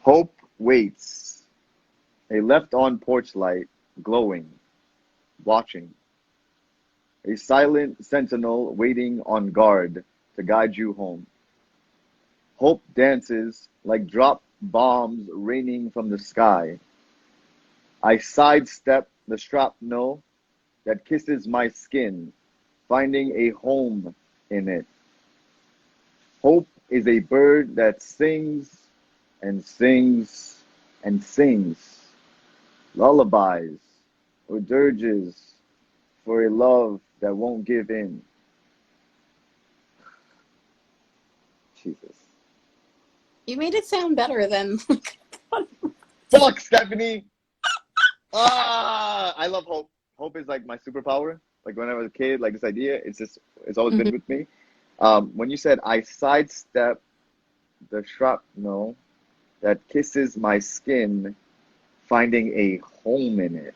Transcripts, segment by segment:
Hope waits, a left-on porch light, glowing, watching. A silent sentinel waiting on guard to guide you home. Hope dances like drop bombs raining from the sky. I sidestep the shrapnel that kisses my skin, finding a home in it. Hope is a bird that sings and sings and sings, lullabies or dirges for a love that won't give in. Jesus. You made it sound better than. Fuck, Stephanie! I love hope. Hope is like my superpower. Like when I was a kid, like this idea, it's always been Mhm. with me. When you said I sidestep the shrapnel that kisses my skin, finding a home in it.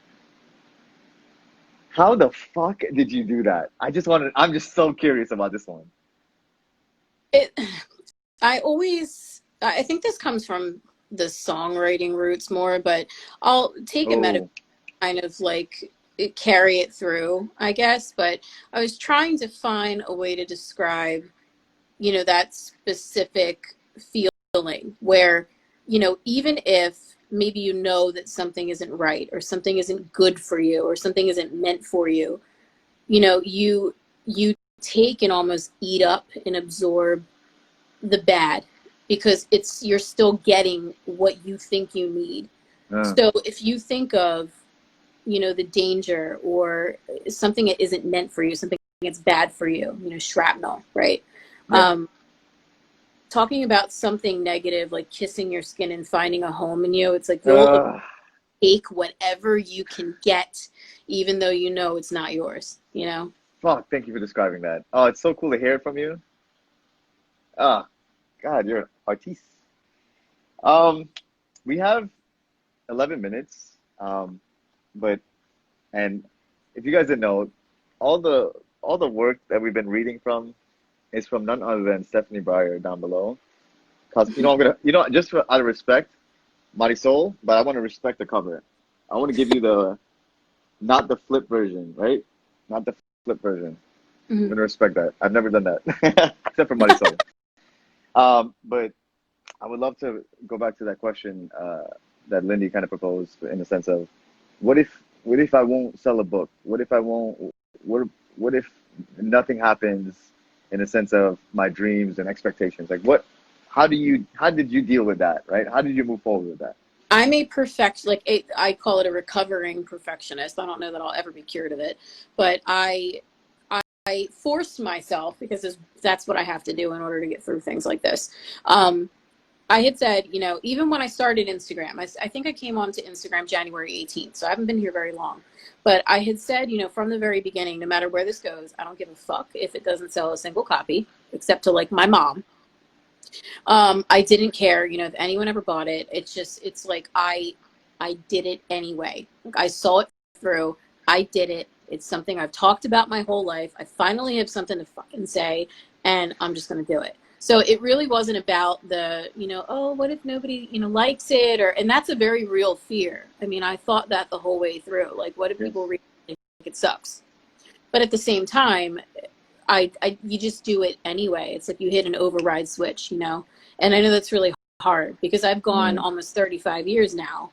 How the fuck did you do that? I'm just so curious about this one. It, I think this comes from the songwriting roots more, but I'll take a metaphor, Oh, kind of like carry it through, I guess. But I was trying to find a way to describe, that specific feeling where, even if maybe that something isn't right or something isn't good for you or something isn't meant for you, you take and almost eat up and absorb the bad because you're still getting what you think you need. uh, So if you think of, the danger or something that isn't meant for you, something that's bad for you, shrapnel, right? yeah. Um, Talking about something negative like kissing your skin and finding a home in you, it's like you'll Uh, take whatever you can get, even though it's not yours. Fuck, thank you for describing that. Oh, it's so cool to hear it from you. Ah, God, you're an artiste. Um, we have 11 minutes. But and if you guys didn't know, all the all the work that we've been reading from is from none other than Stephanie Breyer down below. Cause I'm gonna just out of respect, Marisol, but I want to respect the cover. I want to give you the not the flip version, right? Not the flip version. I'm Mhm. gonna respect that. I've never done that except for Marisol. But I would love to go back to that question that Lindy kind of proposed in the sense of, what if I won't sell a book? What if I won't? What if nothing happens in the sense of my dreams and expectations? Like what? How did you deal with that? Right? How did you move forward with that? I'm a I call it a recovering perfectionist. I don't know that I'll ever be cured of it, but I forced myself because that's what I have to do in order to get through things like this. I had said, even when I started Instagram, I think I came onto Instagram January 18th, so I haven't been here very long. But I had said, from the very beginning, no matter where this goes, I don't give a fuck if it doesn't sell a single copy, except to like my mom. I didn't care, if anyone ever bought it. It's like I did it anyway. Like I saw it through. I did it. It's something I've talked about my whole life. I finally have something to fucking say, and I'm just gonna do it. So it really wasn't about the, oh, what if nobody, likes it, and that's a very real fear. I mean, I thought that the whole way through. Like, what if Yes. people really think it sucks? But at the same time, you just do it anyway. It's like you hit an override switch. And I know that's really hard because I've gone Mm, almost 35 years now,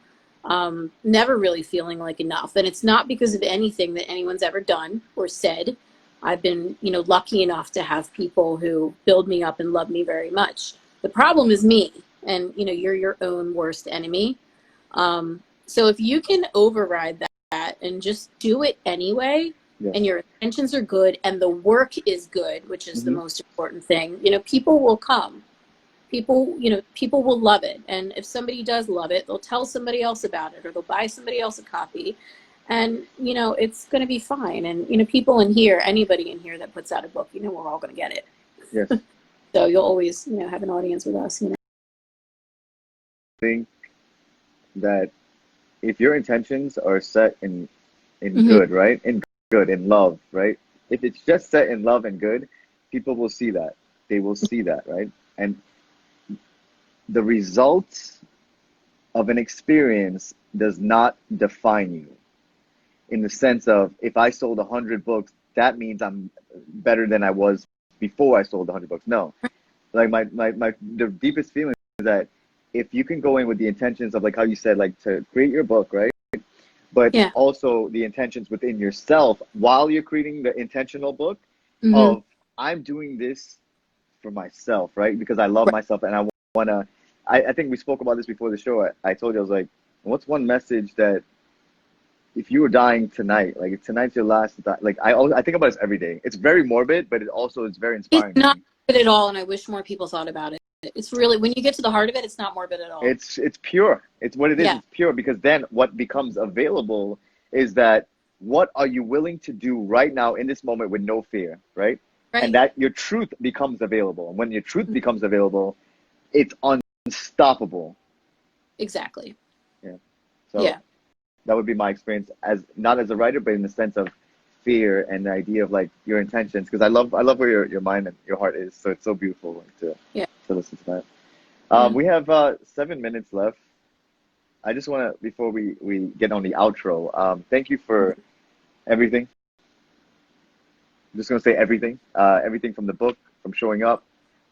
never really feeling like enough. And it's not because of anything that anyone's ever done or said. I've been, lucky enough to have people who build me up and love me very much. The problem is me, and you're your own worst enemy. So if you can override that and just do it anyway, yes. and your intentions are good and the work is good, which is the Hmm. most important thing, people will come. People will love it. And if somebody does love it, they'll tell somebody else about it or they'll buy somebody else a copy. And, it's going to be fine. And, people in here, anybody in here that puts out a book, we're all going to get it. Yes. So you'll always, have an audience with us. Think that if your intentions are set in Mhm. good, right? In good, in love, right? If it's just set in love and good, people will see that. They will see that, right? And the results of an experience does not define you, in the sense of, if I sold 100 books, that means I'm better than I was before I sold 100 books. No, like the deepest feeling is that if you can go in with the intentions of, like how you said, like to create your book, right? But Yeah. also the intentions within yourself while you're creating the intentional book Mm-hmm. of, I'm doing this for myself, right? Because I love Right. myself and I want to, I think we spoke about this before the show. I told you, I was like, what's one message that, if you were dying tonight, like if tonight's your last, like I think about this every day. It's very morbid, but it also is very It's inspiring to not me. morbid at all, and I wish more people thought about it. It's really, when you get to the heart of it, it's not morbid at all. It's pure. It's what it is. Yeah. It's pure, because then what becomes available is that, what are you willing to do right now in this moment with no fear, right? And Right. that your truth becomes available. And when your truth becomes available, it's unstoppable. Exactly. Yeah. So Yeah. that would be my experience, as not as a writer, but in the sense of fear and the idea of like your intentions. Because I love where your mind and your heart is. So it's so beautiful, like, Yeah. to listen to that. Yeah. We have 7 minutes left. I just want to, before we get on the outro, thank you for everything. I'm just going to say everything. Everything from the book, from showing up,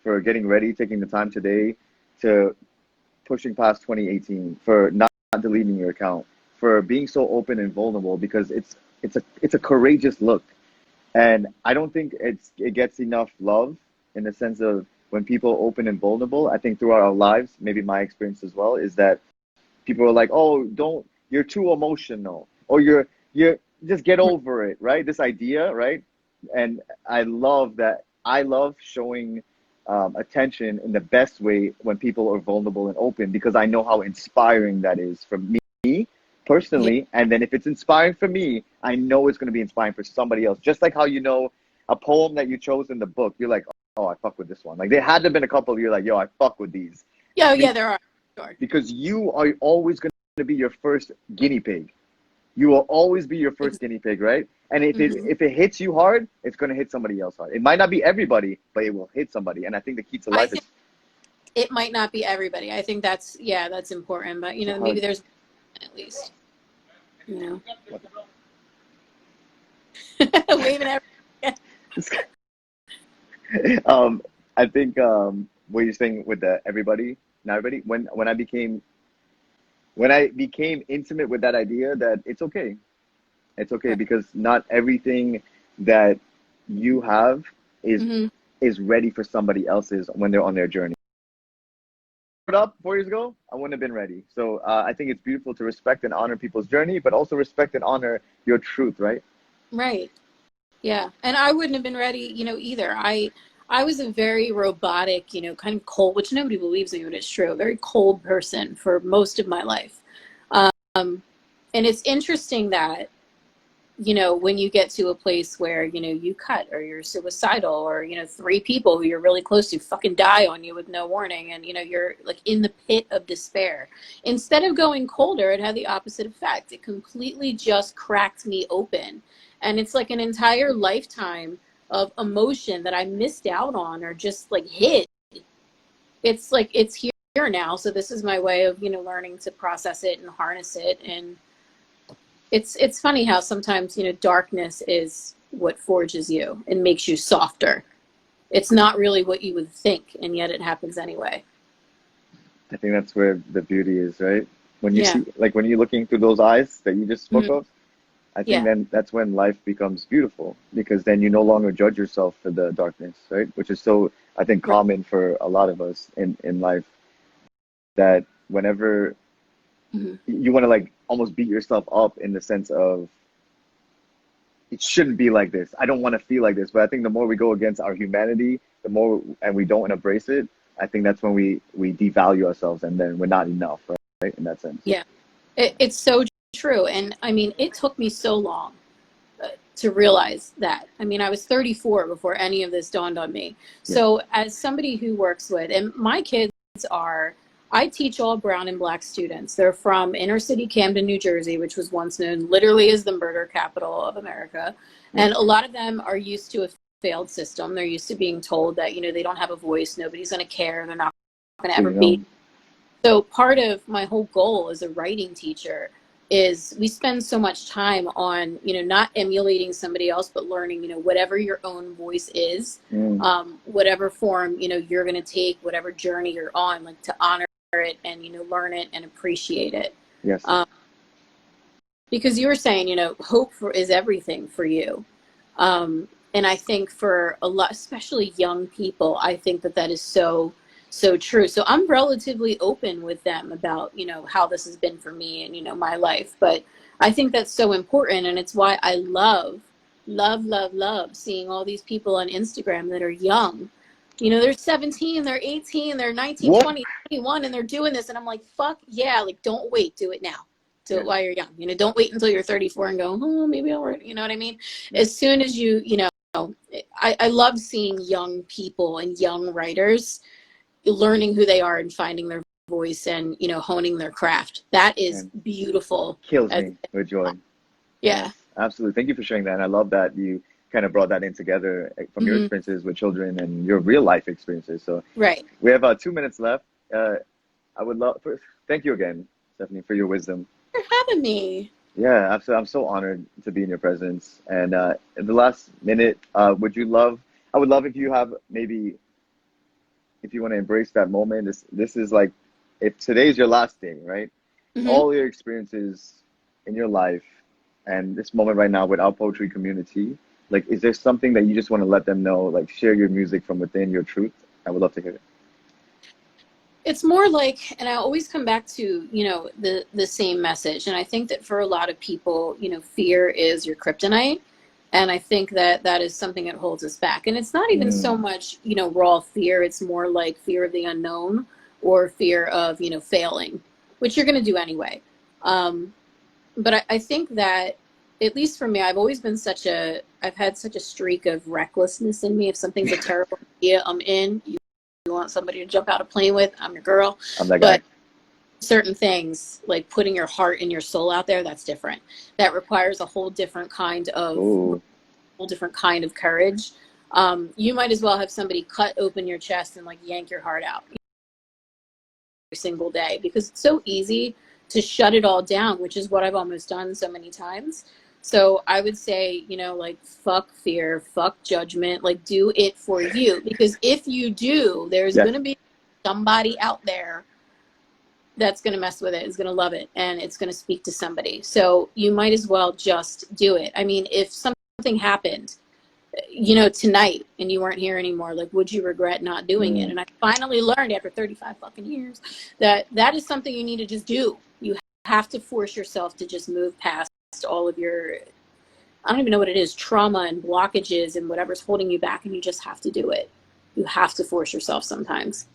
for getting ready, taking the time today, to pushing past 2018, for not deleting your account, for being so open and vulnerable, because it's a courageous look. And I don't think it gets enough love, in the sense of, when people open and vulnerable. I think throughout our lives, maybe my experience as well, is that people are like, oh, don't, you're too emotional, or you're just get over it, right? This idea, right? And I love that. I love showing attention in the best way when people are vulnerable and open, because I know how inspiring that is for me Yeah. personally. And then if it's inspiring for me, I know it's going to be inspiring for somebody else. Just like how, a poem that you chose in the book, you're like, oh, I fuck with this one. Like, there had to have been a couple, you're like, yo, I fuck with these. Yeah. Yeah. There are. Sure. Because you are always going to be your first guinea pig. You will always be your first guinea pig, right? And Mm-hmm. if it hits you hard, it's going to hit somebody else hard. It might not be everybody, but it will hit somebody. And I think the key to I life think is it might not be everybody. I think that's, yeah, that's important. But, the maybe hard. there's at least, you waving at. um, I think what you're saying with the everybody, not everybody. When I became intimate with that idea, that it's okay. It's okay, Right. because not everything that you have is Mm-hmm. is ready for somebody else's when they're on their journey. Up 4 years ago, I wouldn't have been ready. So I think it's beautiful to respect and honor people's journey, but also respect and honor your truth, right? Right. Yeah. And I wouldn't have been ready, either. I was a very robotic, kind of cold, which nobody believes me, but it's true. A very cold person for most of my life. Um, and it's interesting that, when you get to a place where, you cut, or you're suicidal, or, three people who you're really close to fucking die on you with no warning, and, you're like in the pit of despair. Instead of going colder, it had the opposite effect. It completely just cracked me open. And it's like an entire lifetime of emotion that I missed out on, or just like hid. It's like, it's here now. So this is my way of, learning to process it and harness it. And it's funny how sometimes, darkness is what forges you and makes you softer. It's not really what you would think, and yet it happens anyway. I think that's where the beauty is, right? When you Yeah. see, like when you're looking through those eyes that you just spoke Mhm. of, I think Yeah. then that's when life becomes beautiful, because then you no longer judge yourself for the darkness, right? Which is so, I think, Right. common for a lot of us in life, that whenever Mhm. you want to like almost beat yourself up, in the sense of, it shouldn't be like this. I don't want to feel like this. But I think the more we go against our humanity, the more, and we don't embrace it, I think that's when we devalue ourselves, and then we're not enough, right? In that sense. Yeah. It's so true. And I mean, it took me so long to realize that. I mean, I was 34 before any of this dawned on me. Yeah. So as somebody who works with, and my kids are, I teach all brown and black students. They're from inner city Camden, New Jersey, which was once known literally as the murder capital of America. Yeah. And a lot of them are used to a failed system. They're used to being told that, they don't have a voice. Nobody's going to care. They're not going to So ever be. So part of my whole goal as a writing teacher is we spend so much time on, not emulating somebody else, but learning, whatever your own voice is, whatever form, you're going to take, whatever journey you're on, like to honor it and, learn it and appreciate it. Yes. Because you were saying, hope is everything for you. And I think for a lot, especially young people, I think that is so true. So I'm relatively open with them about, how this has been for me and, my life. But I think that's so important. And it's why I love seeing all these people on Instagram that are young. They're 17, they're 18, they're 19, What? 20, 21, and they're doing this. And I'm like, fuck yeah, like, don't wait, do it now. Do it while you're young. Don't wait until you're 34 and go, oh, maybe I'll write. You know what I mean? As soon as I love seeing young people and young writers learning who they are and finding their voice and, honing their craft. That is beautiful. Kills me with joy. Yeah. Absolutely. Thank you for sharing that. And I love that you kind of brought that in together from your experiences with children and your real life experiences. So right. We have 2 minutes left. I would love thank you again, Stephanie, for your wisdom. For having me. Yeah, absolutely. I'm so honored to be in your presence. And in the last minute, I would love if you have maybe, if you want to embrace that moment. This is like, if today's your last day, right? All your experiences in your life and this moment right now with our poetry community, like, is there something that you just want to let them know, like share your music from within, your truth? I would love to hear it. It's more like, and I always come back to, the same message. And I think that for a lot of people, fear is your kryptonite. And I think that is something that holds us back. And it's not even so much, raw fear. It's more like fear of the unknown or fear of, failing, which you're going to do anyway. But I think that, at least for me, I've had such a streak of recklessness in me. If something's a terrible idea, I'm in. You want somebody to jump out a plane with, I'm your girl. I'm that guy. But certain things, like putting your heart and your soul out there, that's different. That requires a whole different kind of courage. You might as well have somebody cut open your chest and like yank your heart out every single day, because it's so easy to shut it all down, which is what I've almost done so many times. So I would say, like, fuck fear, fuck judgment, like, do it for you. Because if you do, there's going to be somebody out there that's going to mess with it, is going to love it, and it's going to speak to somebody. So you might as well just do it. I mean, if something happened, tonight and you weren't here anymore, like, would you regret not doing it? And I finally learned after 35 fucking years that is something you need to just do. You have to force yourself to just move past all of your, I don't even know what it is, trauma and blockages and whatever's holding you back, and you just have to do it. You have to force yourself sometimes.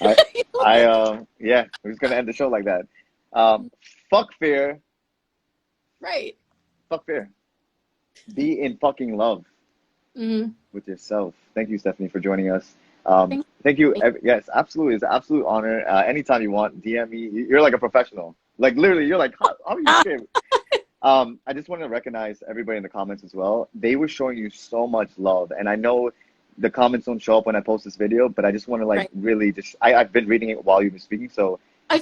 We're just gonna end the show like that. Fuck fear. Right. Fuck fear. Be in fucking love with yourself. Thank you, Stephanie, for joining us. Thank you. Yes, absolutely. It's an absolute honor. Anytime you want, DM me. You're like a professional. Like, literally, you're like, how are you scared? I just want to recognize everybody in the comments as well. They were showing you so much love. And I know the comments don't show up when I post this video, but I just want to really just, I've been reading it while you've been speaking. So I